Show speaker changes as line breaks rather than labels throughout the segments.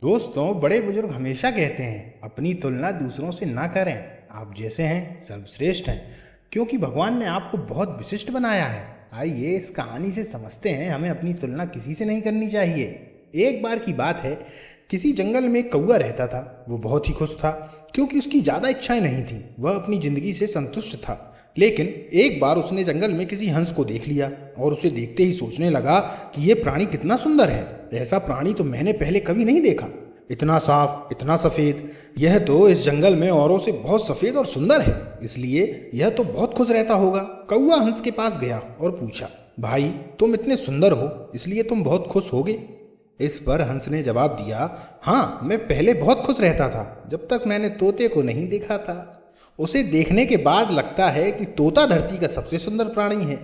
दोस्तों, बड़े बुजुर्ग हमेशा कहते हैं अपनी तुलना दूसरों से ना करें। आप जैसे हैं सर्वश्रेष्ठ हैं, क्योंकि भगवान ने आपको बहुत विशिष्ट बनाया है। आइए इस कहानी से समझते हैं हमें अपनी तुलना किसी से नहीं करनी चाहिए। एक बार की बात है, किसी जंगल में एक कौवा रहता था। वो बहुत ही खुश था, क्योंकि उसकी ज़्यादा इच्छाएं नहीं थी। वह अपनी ज़िंदगी से संतुष्ट था। लेकिन एक बार उसने जंगल में किसी हंस को देख लिया और उसे देखते ही सोचने लगा कि यह प्राणी कितना सुंदर है। ऐसा प्राणी तो मैंने पहले कभी नहीं देखा। इतना साफ, इतना सफ़ेद। यह तो इस जंगल में औरों से बहुत सफ़ेद और सुंदर है, इसलिए यह तो बहुत खुश रहता होगा। कौवा हंस के पास गया और पूछा, भाई तुम इतने सुंदर हो, इसलिए तुम बहुत खुश होगे? इस पर हंस ने जवाब दिया, हाँ, मैं पहले बहुत खुश रहता था, जब तक मैंने तोते को नहीं देखा था। उसे देखने के बाद लगता है कि तोता धरती का सबसे सुंदर प्राणी है।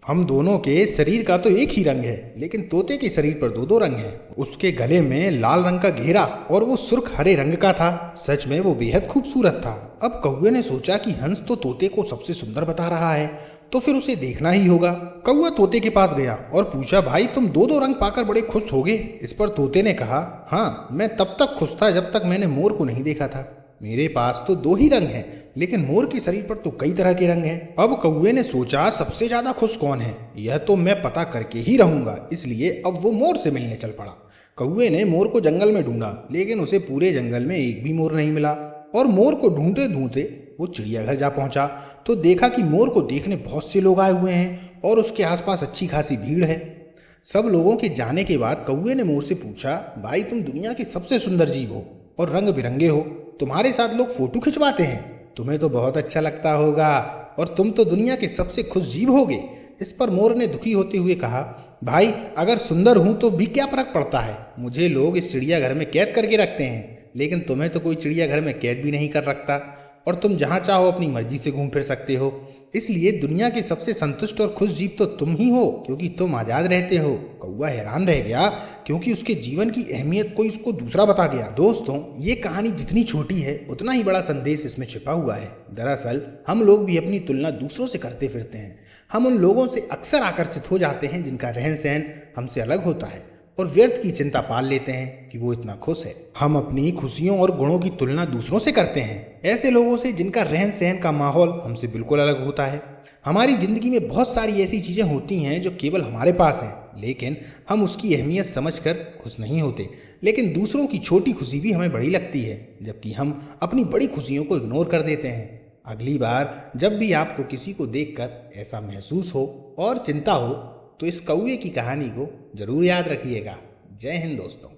हम दोनों के शरीर का तो एक ही रंग है, लेकिन तोते के शरीर पर दो दो रंग हैं। उसके गले में लाल रंग का घेरा और वो सुर्ख हरे रंग का था। सच में वो बेहद खूबसूरत था। अब कौवे ने सोचा कि हंस तो तोते को सबसे सुंदर बता रहा है, तो फिर उसे देखना ही होगा। कौवा तोते के पास गया और पूछा, भाई तुम दो दो रंग पाकर बड़े खुश होगे? इस पर तोते ने कहा, हाँ, मैं तब तक खुश था जब तक मैंने मोर को नहीं देखा था। मेरे पास तो दो ही रंग हैं, लेकिन मोर के शरीर पर तो कई तरह के रंग हैं। अब कौवे ने सोचा, सबसे ज्यादा खुश कौन है, यह तो मैं पता करके ही रहूंगा। इसलिए अब वो मोर से मिलने चल पड़ा। कौवे ने मोर को जंगल में ढूंढा, लेकिन उसे पूरे जंगल में एक भी मोर नहीं मिला। और मोर को ढूंढते ढूंढते वो चिड़ियाघर जा पहुंचा, तो देखा कि मोर को देखने बहुत से लोग आए हुए हैं और उसके आसपास अच्छी खासी भीड़ है। सब लोगों के जाने के बाद कौवे ने मोर से पूछा, भाई तुम दुनिया के सबसे सुंदर जीव हो और रंग बिरंगे हो, तुम्हारे साथ लोग फोटो खिंचवाते हैं, तुम्हें तो बहुत अच्छा लगता होगा और तुम तो दुनिया के सबसे खुश जीव होगे। इस पर मोर ने दुखी होते हुए कहा, भाई अगर सुंदर हूं तो भी क्या फर्क पड़ता है, मुझे लोग इस चिड़ियाघर में कैद करके रखते हैं, लेकिन तुम्हें तो कोई चिड़ियाघर में कैद भी नहीं कर रखता और तुम जहां चाहो अपनी मर्जी से घूम फिर सकते हो। इसलिए दुनिया के सबसे संतुष्ट और खुश जीव तो तुम ही हो, क्योंकि तुम आजाद रहते हो। कौवा हैरान रह गया, क्योंकि उसके जीवन की अहमियत कोई उसको दूसरा बता गया। दोस्तों, ये कहानी जितनी छोटी है उतना ही बड़ा संदेश इसमें छिपा हुआ है। दरअसल हम लोग भी अपनी तुलना दूसरों से करते फिरते हैं। हम उन लोगों से अक्सर आकर्षित हो जाते हैं जिनका रहन सहन हमसे अलग होता है, और व्यर्थ की चिंता पाल लेते हैं कि वो इतना खुश है। हम अपनी खुशियों और गुणों की तुलना दूसरों से करते हैं, ऐसे लोगों से जिनका रहन सहन का माहौल हमसे बिल्कुल अलग होता है। हमारी जिंदगी में बहुत सारी ऐसी चीजें होती हैं जो केवल हमारे पास हैं, लेकिन हम उसकी अहमियत समझकर खुश नहीं होते। लेकिन दूसरों की छोटी खुशी भी हमें बड़ी लगती है, जबकि हम अपनी बड़ी खुशियों को इग्नोर कर देते हैं। अगली बार जब भी आपको किसी को देखकर ऐसा महसूस हो और चिंता हो, तो इस कौवे की कहानी को जरूर याद रखिएगा। जय हिंद दोस्तों।